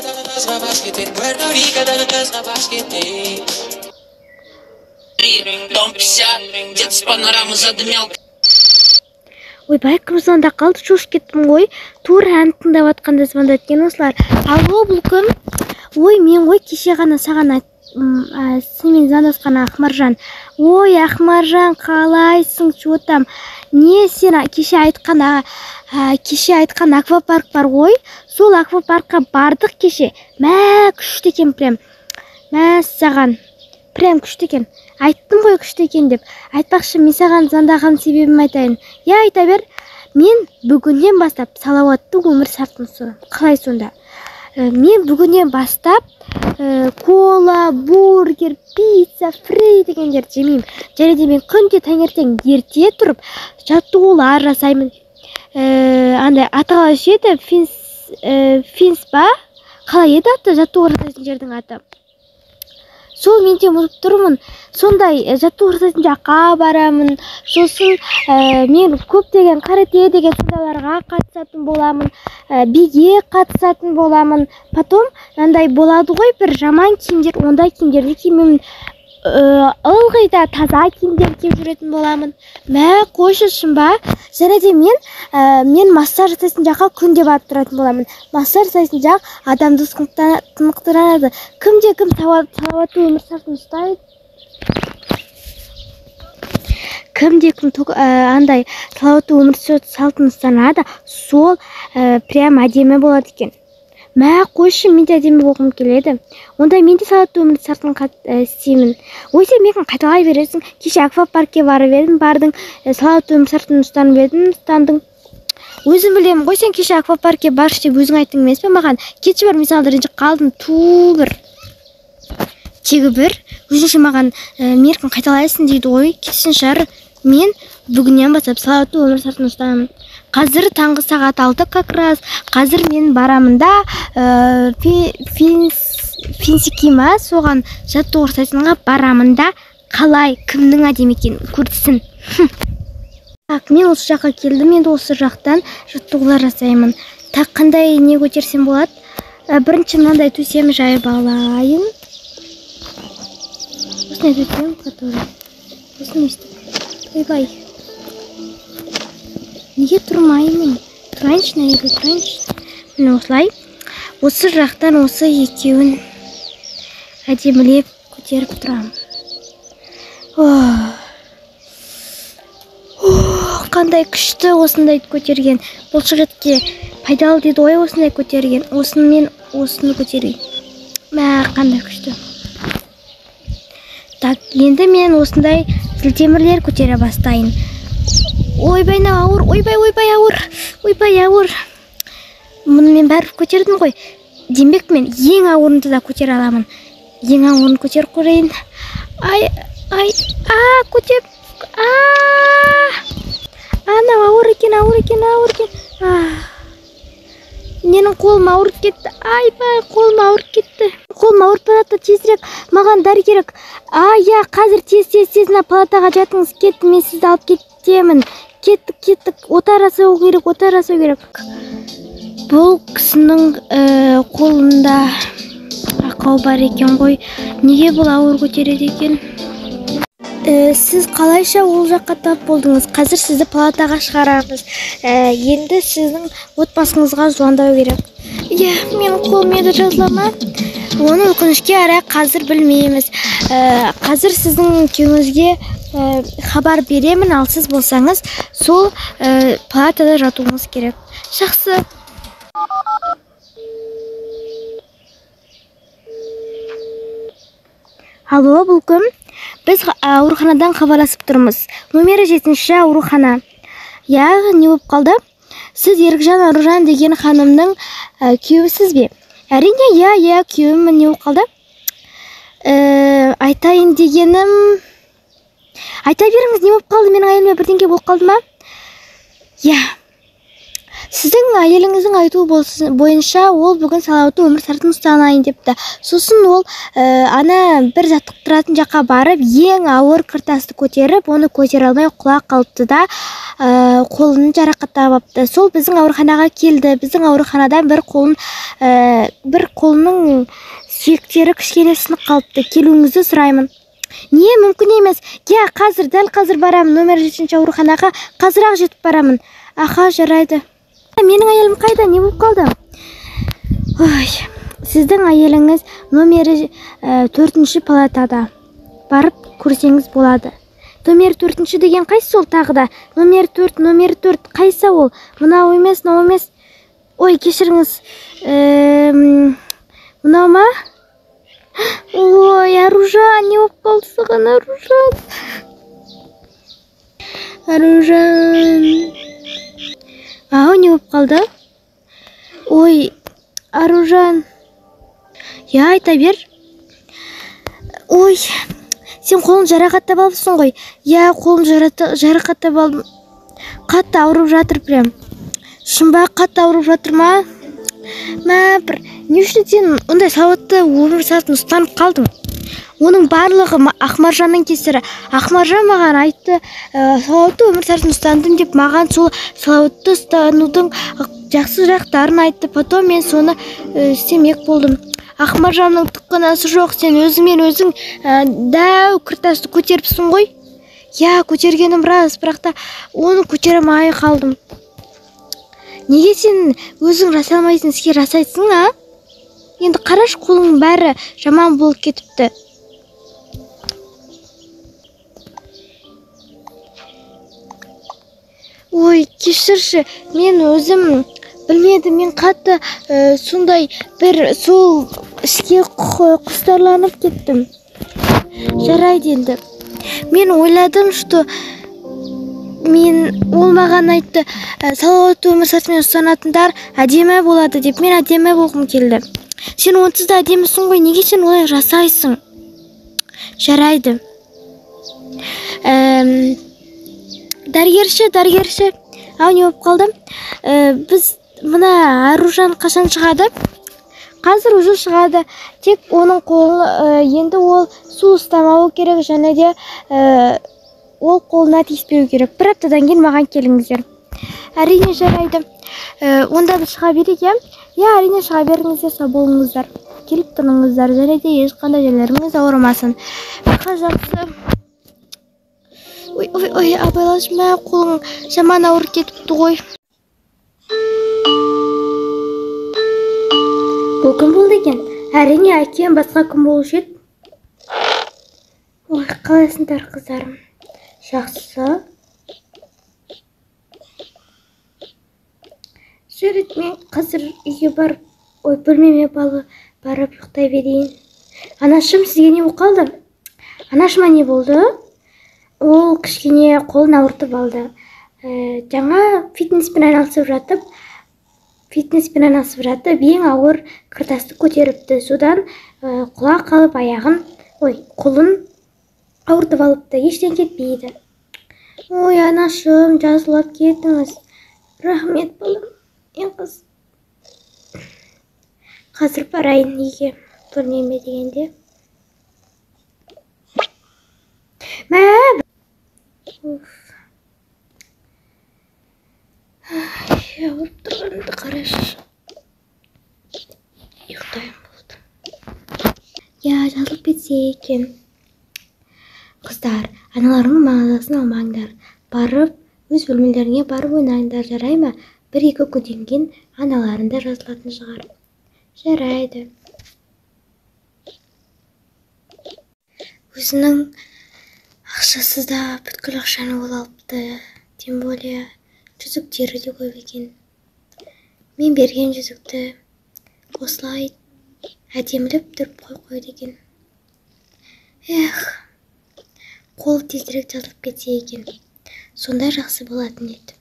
Дом 50, дед с панорамы задымел. Ойбай, кім звонда қалды, шошып кеттім ғой. Тура ән тыңдап жатқанда звондады екен осылар. Алло, бұл кім? Ой, мен ғой кеше ғана саған сенімен звондасқан Ақмаржан. Ой, Ақмаржан, қалайсың, что там? Не, сен кеше айтқан аквапарк бар ғой. Сол аквапаркқа бардық кеше. Мә, күшті екен прям. Мә, саған. Прям күшті екен. Айттым ғой күшті екен деп. Айтпақшы, мен саған звондаған себебім айтайын. Я, айта бер. Мен бүгіннен бастап салауатты өмір салтын ұстанамын. Қалай сонда? Мен бүгіннен бастап кола, бургер, пицца, фрей дегендерді жемеймін. Және де мен күнде таңертең ерте тұрып жаттығулар жасаймын. Андай аталған еді, финс ба? Қалай еді аты жаттығу жасайтын жердің аты? Сол мен де ұмытып тұрмын. Сондай жаттығу жасайтын жаққа барамын. Сосын мен көптеген карате деген сондайларға қатысатын боламын. Биге қатысатын боламын. Потом андай болады ғой бір жаман киімдер, ондай киімдерді кимеймін. Ылғи да таза киімдер киіп жүретін боламын. Мә, қойшы шын ба? Және де мен массаж жасайтын жаққа күнде барып тұратын боламын. Массаж жасайтын жақ адамды тынықтырады. Кім салауатты өмір салтын ұстайды? Кім андай салауатты өмір салтын ұстанады, сол прям әдемі болады екен. Мә, қойшы, мен де әдемі болғым келеді. Онда мен де салауатты өмір салтын істеймін. Ой, сен мен қайталай бересің. Кеше аквапаркке барып едім, бардың, салауатты өмір салтын ұстанып едім, ұстандың. Өзім білемін ғой, сен кеше аквапаркке баршы деп өзің айттың емес пе маған? Кетші бар, мен саған ренжіп қалдым, тегі бір, өзінше маған меркін қайталайсың дейді ғой, кесін шар. Мен бүгіннен бастап салауатты өмір салтын ұстанамын. Қазір таңғы сағат 6 как раз. Қазір мен барамын да финсикима соған жаттығу жасайтынға барамын да, қалай кімнің әдемі екенін көрсін. Так, мен осы жаққа келдім, енді осы жақтан жаттығулар жасаймын. Так, қандай не көтерсем болады? Бірінші мынандай төсем жайып алайын. Осындай төсем, который. Осыны естіп. Ойбай. Неге тұрмаймын? Тұрайыншы, наверное, тұрайыншы. Міне осылай. Осы жақтан осы екеуін әдемілеп көтеріп тұрамын. Қандай күшті осындай көтерген. Бұл жігітке пайдалы дейді ой осындай көтерген. Осыны көтерейін. Мә, қандай күшті. Так, енді мен осындай сілтемірлер көтере бастайын. Ойбай, ауыр, ойбай, ауыр. Мұны мен бәріп көтердім ғой. Демек мен ең ауырынды да көтере аламын. Ең ауырын көтер қойын. Көтеп. Ана ауыр екен. Менің қолым ауырып кетті. Айбай, қолым ауырып кетті. Қолым ауырып барады, тезірек. Маған дәрі керек. Я қазір тез палатаға жатыңыз. Кетті, мен сізді алып кетемін. Кеттік. Ота жасау керек. Бұл кісінің қолында ақау бар екен ғой. Неге бұл ауыр көтереді екен? Сіз қалайша ол жаққа тап болдыңыз? Қазір сізді палатаға шығарамыз. Енді сіздің отбасыңызға звондау керек. Мен қолым еді жазылама. Оны өкінішке қарай қазір білмейміз. Қазір сіздің күйеуіңізге хабар беремін, ал сіз болсаңыз сол палатада жатуыңыз керек. Жақсы. Алло, бұл кім? Біз ауруханадан хабарласып тұрмыз. Номері 7-ші аурухана. Не болып қалды? Сіз Ерікжан Аружан деген ханымның күйеуісіз бе? Әрине, күйеуім. Не болып қалды? Айтайын дегенім... Айта беріңіз, не болып қалды? Менің әйеліме бірдеңке болып қалды ма? Сіздің әйеліңіздің айтуы бойынша ол бүгін салауатты өмір салтын ұстанайын депті. Сосын ол ана бір жаттықтыратын жаққа барып, ең ауыр кіртасты көтеріп, оны көтере алмай құлап қалыпты да, қолын жарақаттап алыпты. Сол біздің ауруханаға келді. Біздің ауруханадан бір қолының сүйектері кішкене сынып қалыпты. Келуіңізді сұраймын. Не, мүмкін емес. Дәл қазір барамын. Номер 7-ші ауруханаға қазір-ақ жетіп барамын. Аха, жарайды. Менің әйелім қайда? Не болып қалды? Ой, сіздің әйеліңіз номері 4-ші палатада. Барып көрсеңіз болады. Номер 4-ші деген қайсы ол тағы да? Номер 4, қайсы ол? Мынау емес, мынау емес. Ой, кешіріңіз. Мынау ма? Ой, Аружан, не болып қалды саған, Аружан? Аружан. Ау, не болып қалды? Ой, Аружан. Я, айта бер. Ой, сен қолын жарақаттап алыпсың ғой. Я, қолын жарақаттап алдым. Қатты ауырып жатыр прям. Шынба қатты ауырып жатыр ма? Не үшін сен ондай салауатты өмір салтын ұстанып қалдың? Оның барлығы Ақмаржанның кесірі. Ақмаржан маған айтты, салауатты өмір салтын ұстандым деп, маған сол салауатты ұстанудың жақсы жақтарын айтты. Потом мен соны істемек болдым. Ақмаржанның түккінасы жоқ. Сен өзіңмен өзің дәу кіртасты көтеріпсің ғой? Я, көтергенім рас, бірақ та оны көтере алмай қалдым. Неге сен өзің жасалмайсың, іске жасайсың, а? Енді қараш, қолың бәрі жаман болып кетіпті. Ой, кешірші, мен өзім білмедім, мен қатты сондай бір сол ішке құстарланып кеттім. Жарайды енді. Мен ойладым, что ол маған айтты, салауатты өмір салтымен ұстанатындар әдемі болады деп, мен әдемі болғым келді. Сен онсыз да әдемісің ғой, неге сен олай жасайсың? Жарайды. Дәрігерші, ау, не болып қалды? Біз мына Аружан қашан шығады? Қазір уже шығады. Тек оның қолы, енді ол су ұстамауы керек, және де ол қолына тиіспеу керек. Бір аптадан кейін маған келіңіздер. Әрине, жарайды. Онда біз шыға берейік, иә? Я, әрине, шыға беріңіздер, сау болыңыздар. Келіп тұрыңыздар, және де ешқандай жерлеріңіз ауырмасын. Бақа жақсы. Ой, абайлашма, қолың жаман ауырып кетіпті ғой. Бұл кім болды екен? Әрине, әкем басқа кім болушы еді? Ой, қалайсыңдар қыздарым? Жақсы. Жарайды, мен қазір үйге барып, бөлмеме барып ұйықтай берейін. Анашым, сізге не болып қалды? Анашыма не болды? Ол кішкене қолын ауыртып алды. Жаңа фитнеспен айналысып жатып, ең ауыр кіртасты көтеріпті. Содан құлап қалып қолын ауыртып алыпты. Ештен кетпейді. Ой, анашым, жазылып кетіңіз. Рахмет балам. Ең қыз. Қазір барайын үйге, бөлмеме дегенде. Ауырып тұрғанымды қарашы. Ұйықтайын болды. Я, жазылып кетсе екен. Қыздар, аналарыңның мағазасын алмаңдар. Барып, өз бөлмелеріңе барып ойнаңдар, жарай ма? 1-2 күннен кейін аналарында жазылатын шығар. Жарайды. Өзінің ақшасы да бүткіл ақшаны ол алыпты. Тем более жүзіктері де көп екен. Мен берген жүзікті осылай әдемілеп тұрып қойды екен. Қол тезірек жазылып кетсе екен. Сондай жақсы болатын еді.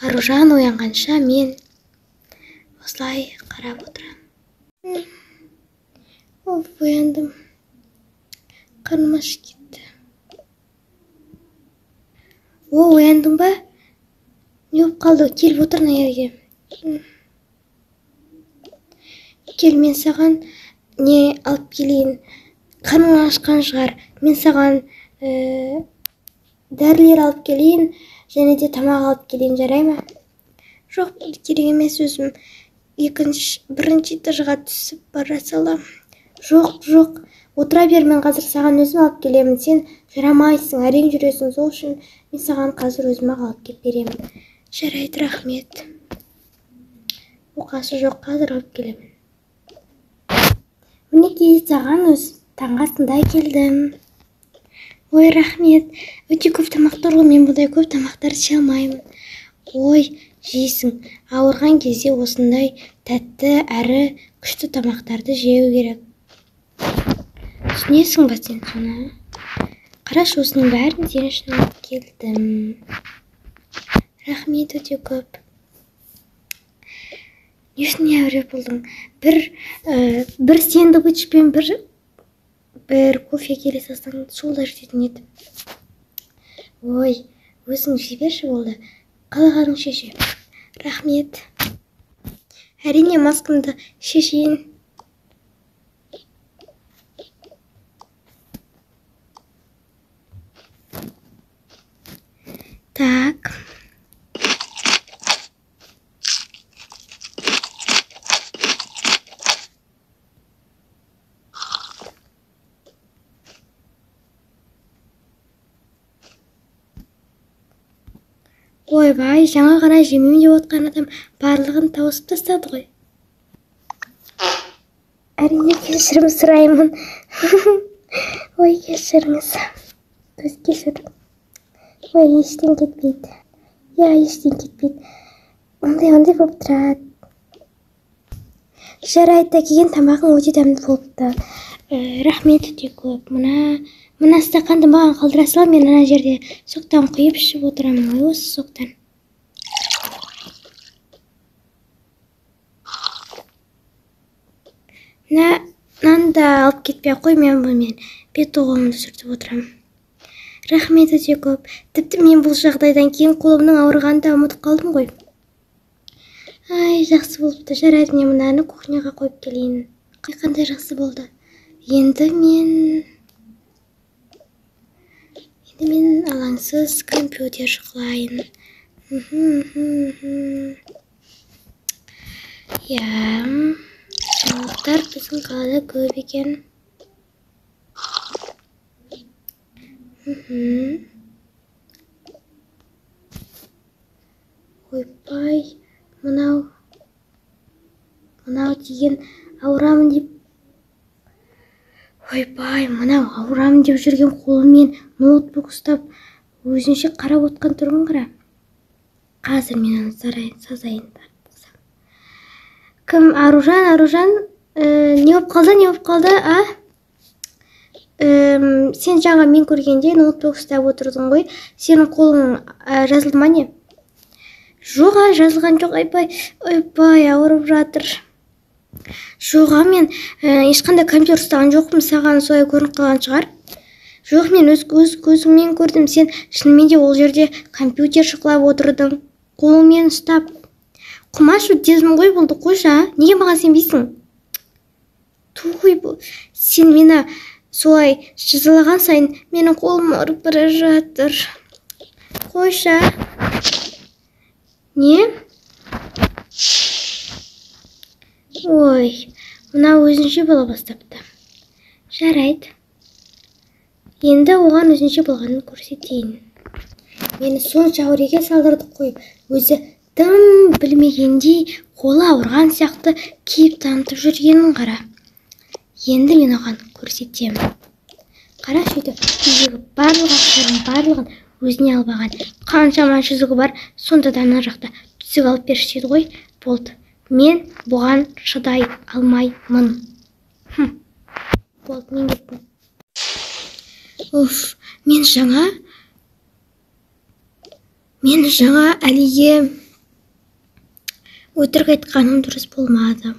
Аружан оянғанша мен осылай қарап отырам. Ояндым. Қарным ашып кетті. Ояндың ба? Не болып қалды? Келіп отыр мына жерге. Кел, мен саған не алып келейін. Қарның ашқан шығар. Мен саған дәрілер алып келейін, және де тамақ алып келейін, жарай ма? Жоқ, керек емес, өзім бірінші этажға түсіп бара салам. Жоқ, отыра бер, мен қазір саған өзім алып келемін. Сен жүрамайсың, әрең жүресің, сол үшін мен саған қазір өзім алып келіп беремін. Жарайды, рахмет. Оқасы жоқ, қазір алып келемін. Мінекей, саған өз таңғасында келдім. Ой, рахмет. Өте көп тамақтар ғой, мен бұндай көп тамақтар іше алмаймын. Ой, жейсің. Ауырған кезде осындай тәтті әрі күшті тамақтарды жеу керек. Түсінесің ба сен соны? Қарашы, осының бәрін сен үшін алып келдім. Рахмет, өте көп. Не үшін не әуре болдың? Бір сэндвичпен бір кофе келе салсаң, сол да жететін еді. Ой, өзің жеберші болды. Қалағаның шеше. Рахмет. Әрине, маскамды шешейін. Так. Ойбай, жаңа ғана жемеймін деп отқан адам барлығын тауысып тастады ғой. Әрине, кешірім сұраймын. Ой, кешіріңіз. Өз кешірім. Ой, ештен кетпейді. Ештен кетпейді. Ондай болып тұрады. Жарайды, келген тамағың өте дәмді болыпты. Рахмет, өте көп. Мына стақанды маған қалдыра сал, мен ана жерде соқтан құйып ішіп отырамын ғой, осы соқтан. Нанды алып кетпей қой, мен бұнымен бет-оғымды сүртіп отырамын. Рахмет, өте көп. Тіпті мен бұл жағдайдан кейін қолымның ауырғанын да ұмытып қалдым ғой. Ай, жақсы болыпты. Жарайды, мен мынаны кухняға қойып келейін. Қандай жақсы болды. Енді мен алаңсыз компьютер шықлайын. Жаңалықтар біздің қалада көп екен. Ойбай, мынау деген ауырамын деп. Ойбай, мынау ауырамын деп жүрген қолымен ноутбук ұстап, өзінше қарап отқан тұрғын қара. Қазір мен оны сазайын тартқызам. Кім? Аружан? Не болып қалды, а? Сен жаңа мен көргенде ноутбук ұстап отырдың ғой. Сенің қолың жазылды ма не? Жоқ, жазылған жоқ. Ойбай, ауырып жатыр. Жоға, мен ешқандай компьютер ұстаған жоқпын, саған солай көрініп қалған шығар. Жоқ, мен өз көзіммен көрдім, сен шынымен де ол жерде компьютер шықлап отырдың, қолыңмен ұстап. Құмаш өтезім ғой болды, қойша, неге маған сенбейсің? Той, сен мені солай жазалаған сайын, менің қолым ауырып бара жатыр. Қойша. Не? Ой, мына өзінше бола бастапты. Жарайды. Енді оған өзінше болғанын көрсетейін. Мені сонша ауреге салдырдық қойып, өзі тым білмегендей қолы ауырған сияқты кейіп танытып жүргенін қара. Енді мен оған көрсетем. Қара сөйтіп, үйдегі барлығын өзіне албаған. Қаншама жүзігі бар, сонда да ана жақта түсіп алып берші ғой, болды. Мен бұған шыдай алмаймын. Болды, мен кеттім. Мен жаңа Әлиге өтірік айтқаным дұрыс болмады.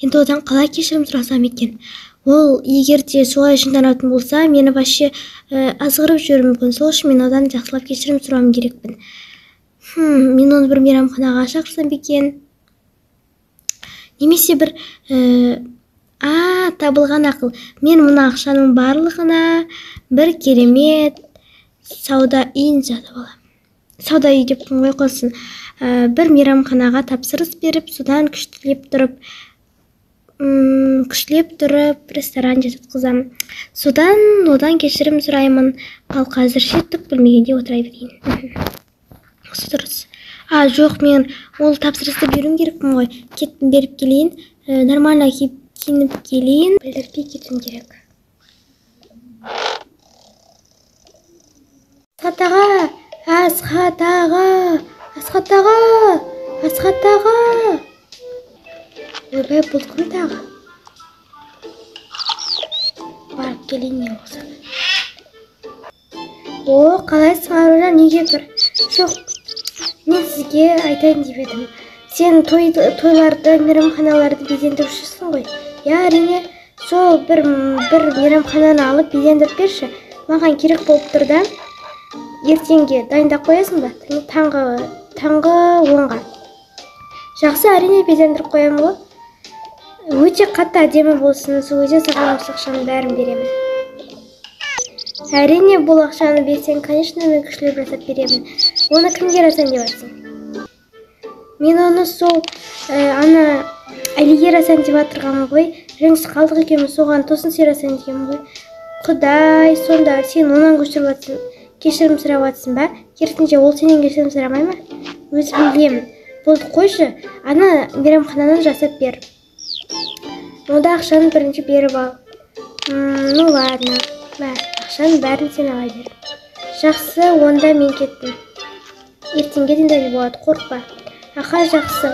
Енді одан қалай кешірім сұрасам екен? Ол егер де солай жынданатын болса, мені вообще азғырып жүрмін мүмкін. Сол үшін мен одан жақсылап кешірім сұрауым керекпін. Мен оны бір мейрамханаға шақырсам екен. Немесе бір табылған ақыл. Мен мына ақшаның барлығына бір керемет сауда үйін сатып алам. Сауда үй деп қой қойсын. Бір мейрамханаға тапсырыс беріп, содан күштілеп тұрып ресторан жасатқызамын. Содан одан кешірім сұраймын. Ал қазірше түк білмегенде отыра берейін. Осы дұрыс. Жоқ, мен ол тапсырысты беруім керекпін ғой. Кеттім, беріп келейін. Нормально киініп келейін. Білдірпей кетуім керек. Асхат аға. Ойбай, бұл кім тағы? Барып келейін не болса. Қалайсың, Аружан, неге тұр? Жоқ, мен сізге айтайын деп едім. Сен тойларды, мейрамханаларды безендірушісің ғой. Әрине, сол бір мейрамхананы алып безендіріп берші. Маған керек болып тұр да. Ертеңге дайындап қоясың ба? Таңғы 10-ға. Жақсы, әрине безендіріп қоямын ғой. Өте қатты әдемі болсын, сол өте саған осы ақшаның бәрін беремін. Әрине, бұл ақшаны берсең, конечно, мен күшлеп жасап беремін. Оны кімге жасайын деп жатсың? Мен оны сол Әлиге жасайын деп жатырғанмын ғой. Ренжіс қалдық екеуміз, соған тосын сый жасайын дегенмін ғой. Құдай, сонда сен онан кешірім сұрап жатсың ба? Керісінше ол сенен кешірім сұрамай ма? Өзі білемін. Болды, қойшы, мейрамхананы жасап бер. Онда ақшаны бірінші беріп ал. Ладно. Ақшаның бәрін сен ала бер. Жақсы, онда мен кеттім. Ертеңге дейін дәл болады, қорықпа. Жақсы.